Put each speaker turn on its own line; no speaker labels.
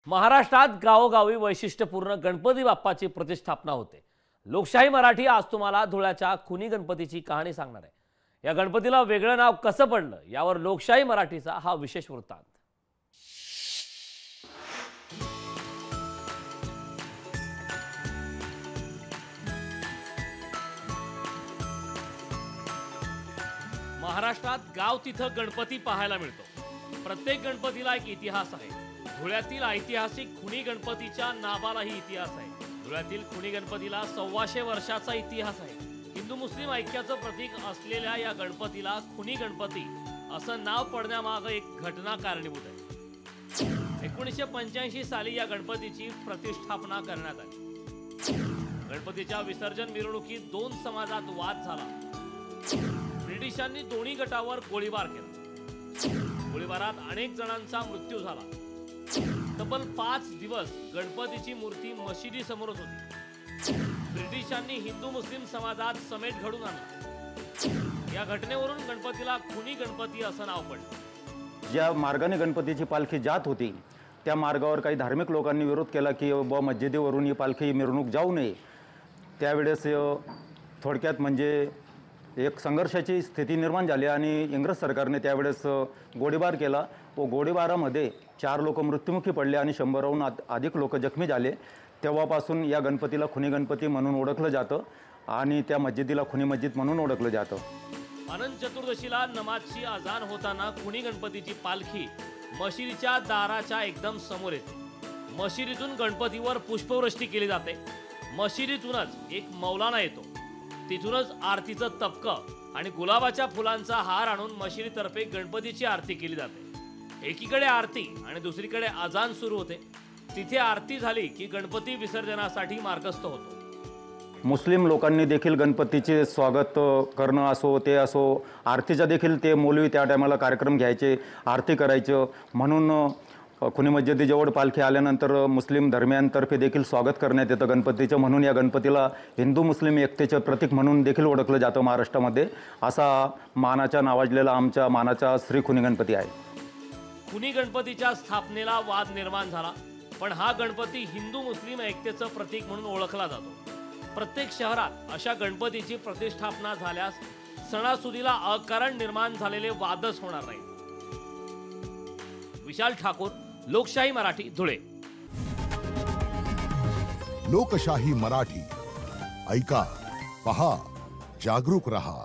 महाराष्ट्रात गावोगावी वैशिष्ट्यपूर्ण गणपती बाप्पाची प्रतिष्ठापना होते। लोकशाही मराठी आज तुम्हाला धुळ्याच्या खुनी गणपतीची कहाणी सांगणार आहे। या गणपतीला वेगळं नाव कसं पडलं यावर लोकशाही मराठीचा हा विशेष वृत्तांत। महाराष्ट्रात गाव तिथं गणपती पाहायला मिळतो। प्रत्येक गणपतीला एक इतिहास आहे। धुळ्यातील ऐतिहासिक खुनी गणपतीच्या नावालाही इतिहास आहे। धुळ्यातील खुनी गणपतीला 125 वर्षाचा इतिहास आहे। हिंदू मुस्लिम ऐक्याचं प्रतीक असलेल्या या गणपतीला खुनी गणपती असं नाव पडण्यामागे एक घटना कारणीभूत आहे। 1985 साली या गणपतीची प्रतिष्ठापना करण्यात आली। गणपतीच्या विसर्जन मिरवणुकीत दोन समाजात वाद झाला। ब्रिटिशांनी दोन्ही गटावर गोळीबार केला। गोळीबारात अनेक जणांचा मृत्यू झाला। तब्बल 5 दिवस गणपतीची मूर्ती मशिदी समोरच होती। ब्रिटिशांनी हिंदू मुस्लिम समाजात समेट घडून आणला। या घटनेवरून गणपतीला खुनी गणपती असं नाव पडलं।
ज्या मार्गाने गणपतीची पालखी जात होती त्या मार्गावर काही धार्मिक लोकांनी विरोध केला की मस्जिदीवरून ही पालखी मिरवणूक जाऊ नये। त्यावेळेस थोडक्यात म्हणजे एक संघर्षाची स्थिती निर्माण झाली आणि इंग्रज सरकारने त्यावेळेस गोळीबार केला व गोळीबारामध्ये 4 लोक मृत्युमुखी पडले आणि 100हून अधिक लोक जखमी झाले। तेव्हापासून या गणपतीला खुनी गणपती म्हणून ओळखलं जातं आणि त्या मस्जिदीला खुनी मस्जिद म्हणून ओळखलं जातं।
अनंत चतुर्दशीला नमाजची अजान होताना खुनी गणपतीची पालखी मशिदीच्या दाराच्या एकदम समोर येते। मशिदीतून गणपतीवर पुष्पवृष्टी केली जाते। मशिदीतूनच एक मौलाना येतो। तिथूनच आरतीचं तपकं आणि गुलाबाच्या फुलांचा हार आणून मशिदीतर्फे गणपतीची आरती केली जाते। एकीकडे आरती आणि दुसरीकडे अजान सुरू होते। तिथे आरती झाली की गणपती विसर्जनासाठी मार्गस्थ होतो।
मुस्लिम लोकांनी देखील गणपतीचे स्वागत करणं असो ते असो, आरतीचा देखील ते मौलवी त्या टायमाला कार्यक्रम घ्यायचे, आरती करायचं। म्हणून खुनी मस्जिदीजवळ पालखी आल्यानंतर मुस्लिम धर्मियांतर्फे देखील स्वागत करण्यात येतं गणपतीचं। म्हणून या गणपतीला हिंदू मुस्लिम एकतेचं प्रतीक म्हणून देखील ओळखलं जातं महाराष्ट्रामध्ये। असा मानाचा नावाजलेला आमच्या मानाचा श्री खुनी गणपती आहे।
खुनी गणपतीच्या स्थापनेला वाद निर्माण झाला, पण हा गणपती हिंदू मुस्लिम एकतेचं प्रतीक म्हणून ओळखला जातो। प्रत्येक शहरात अशा गणपतीची प्रतिष्ठापना झाल्यास सणासुदीला अकारण निर्माण झालेले वादच होणार नाही। विशाल ठाकूर, लोकशाही मराठी, धुळे।
लोकशाही मराठी ऐका, पहा, जागरूक रहा।